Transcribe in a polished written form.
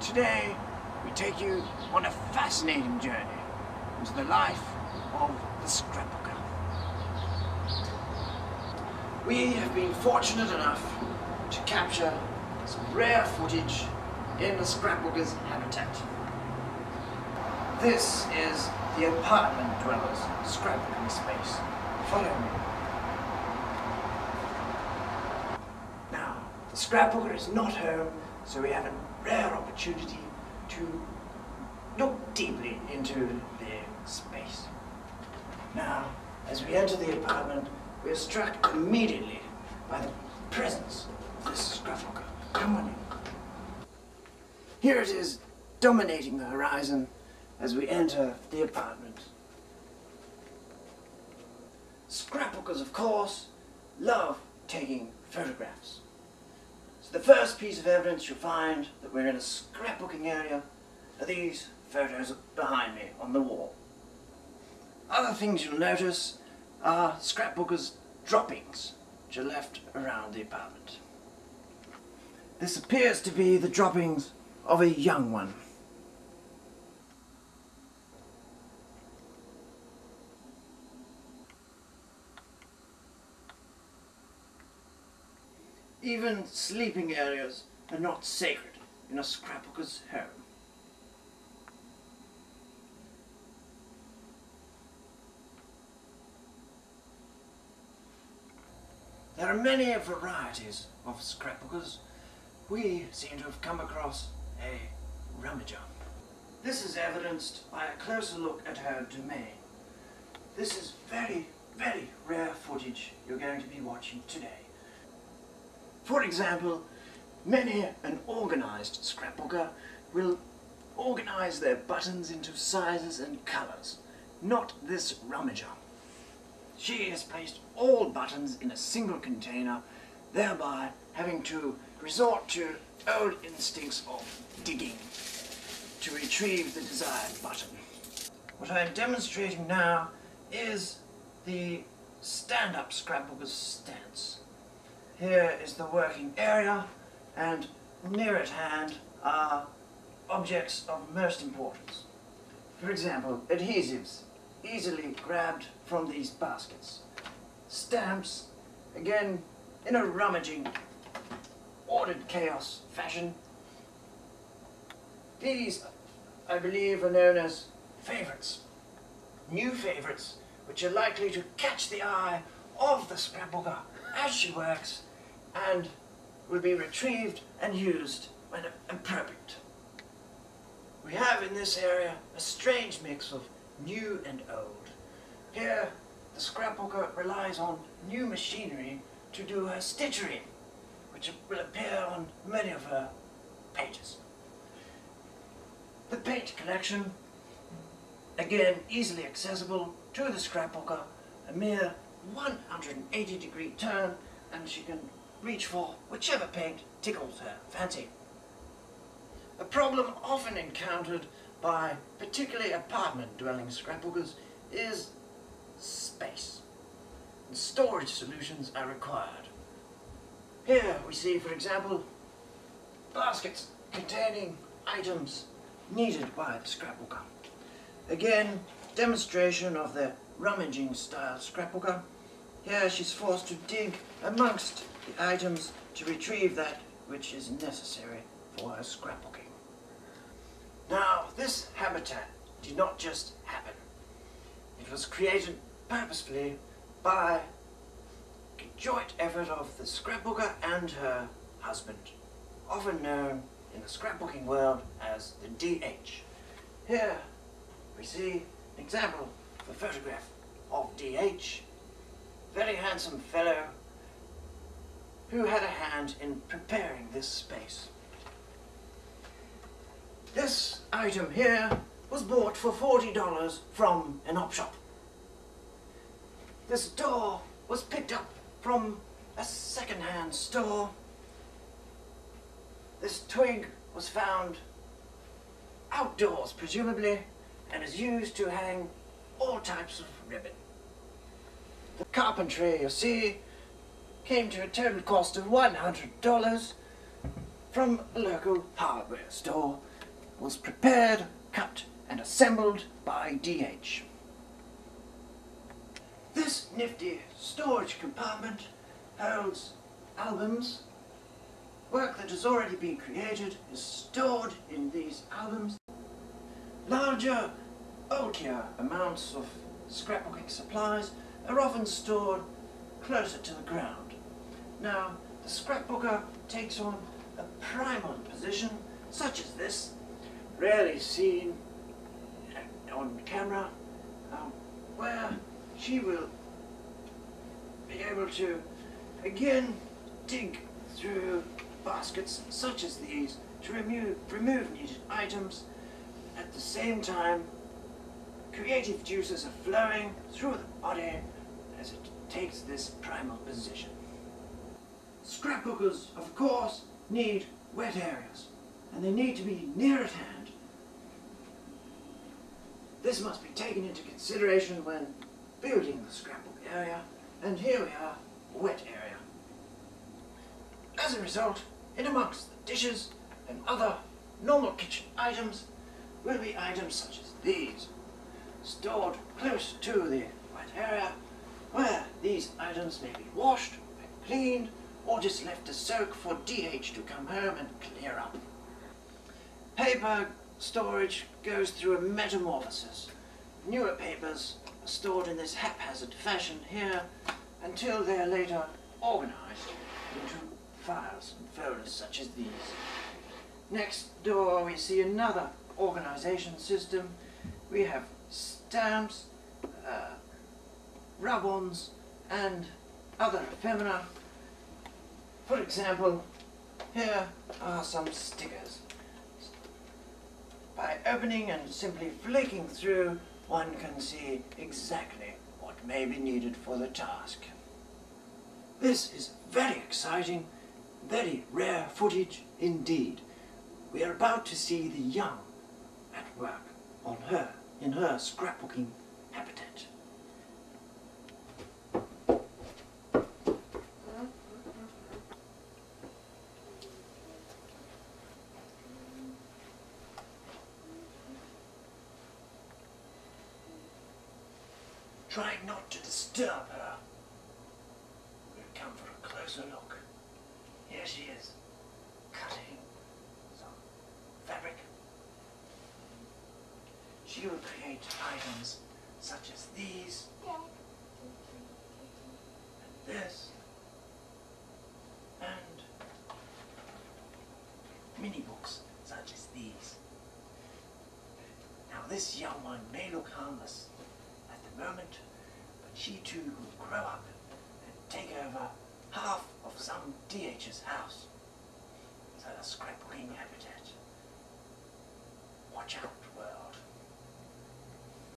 Today, we take you on a fascinating journey into the life of the scrapbooker. We have been fortunate enough to capture some rare footage in the scrapbooker's habitat. This is the apartment dweller's scrapbooking space. Follow me. Now, the scrapbooker is not home, so we have a rare opportunity to look deeply into their space. Now, as we enter the apartment, we are struck immediately by the presence of this scrapbooker. Come on in. Here it is, dominating the horizon as we enter the apartment. Scrapbookers, of course, love taking photographs. So the first piece of evidence you'll find that we're in a scrapbooking area are these photos behind me on the wall. Other things you'll notice are scrapbookers' droppings, which are left around the apartment. This appears to be the droppings of a young one. Even sleeping areas are not sacred in a scrapbooker's home. There are many varieties of scrapbookers. We seem to have come across a rummager. This is evidenced by a closer look at her domain. This is very, very rare footage you're going to be watching today. For example, many an organized scrapbooker will organize their buttons into sizes and colors. Not this rummager. She has placed all buttons in a single container, thereby having to resort to old instincts of digging to retrieve the desired button. What I am demonstrating now is the stand-up scrapbooker's stance. Here is the working area, and near at hand are objects of most importance. For example, adhesives, easily grabbed from these baskets. Stamps, again in a rummaging, ordered chaos fashion. These, I believe, are known as favourites. New favourites, which are likely to catch the eye of the scrapbooker as she works, and will be retrieved and used when appropriate. We have in this area a strange mix of new and old. Here, the scrapbooker relies on new machinery to do her stitchery, which will appear on many of her pages. The paint collection, again easily accessible to the scrapbooker, a mere 180-degree turn, and she can reach for whichever paint tickles her fancy. A problem often encountered by particularly apartment-dwelling scrapbookers is space, and storage solutions are required. Here we see, for example, baskets containing items needed by the scrapbooker. Again, demonstration of the rummaging style scrapbooker. Here she's forced to dig amongst the items to retrieve that which is necessary for her scrapbooking. Now, this habitat did not just happen. It was created purposefully by a joint effort of the scrapbooker and her husband, often known in the scrapbooking world as the DH. Here we see an example of a photograph of DH, very handsome fellow who had a hand in preparing this space. This item here was bought for $40 from an op shop. This door was picked up from a second-hand store. This twig was found outdoors, presumably, and is used to hang all types of ribbon. The carpentry, you see, came to a total cost of $100 from a local hardware store, was prepared, cut and assembled by DH. This nifty storage compartment holds albums. Work that has already been created is stored in these albums. Larger, bulkier amounts of scrapbooking supplies are often stored closer to the ground. Now, the scrapbooker takes on a primal position, such as this, rarely seen on camera, where she will be able to again dig through baskets such as these to remove needed items. At the same time, creative juices are flowing through the body as it takes this primal position. Scrapbookers, of course, need wet areas, and they need to be near at hand. This must be taken into consideration when building the scrapbook area, and here we are, a wet area. As a result, in amongst the dishes and other normal kitchen items will be items such as these, stored close to the wet area, where these items may be washed and cleaned, or just left to soak for DH to come home and clear up. Paper storage goes through a metamorphosis. Newer papers are stored in this haphazard fashion here until they are later organized into files and folders such as these. Next door we see another organization system. We have stamps, rub-ons and other ephemera. For example, here are some stickers. By opening and simply flicking through, one can see exactly what may be needed for the task. This is very exciting, very rare footage indeed. We are about to see the young at work in her scrapbooking habitat. Trying not to disturb her, we'll come for a closer look. Here she is, cutting some fabric. She will create items such as these, and this, and mini books such as these. Now this young one may look harmless at the moment, but she too will grow up and take over half of some DH's house. So the scrapbooking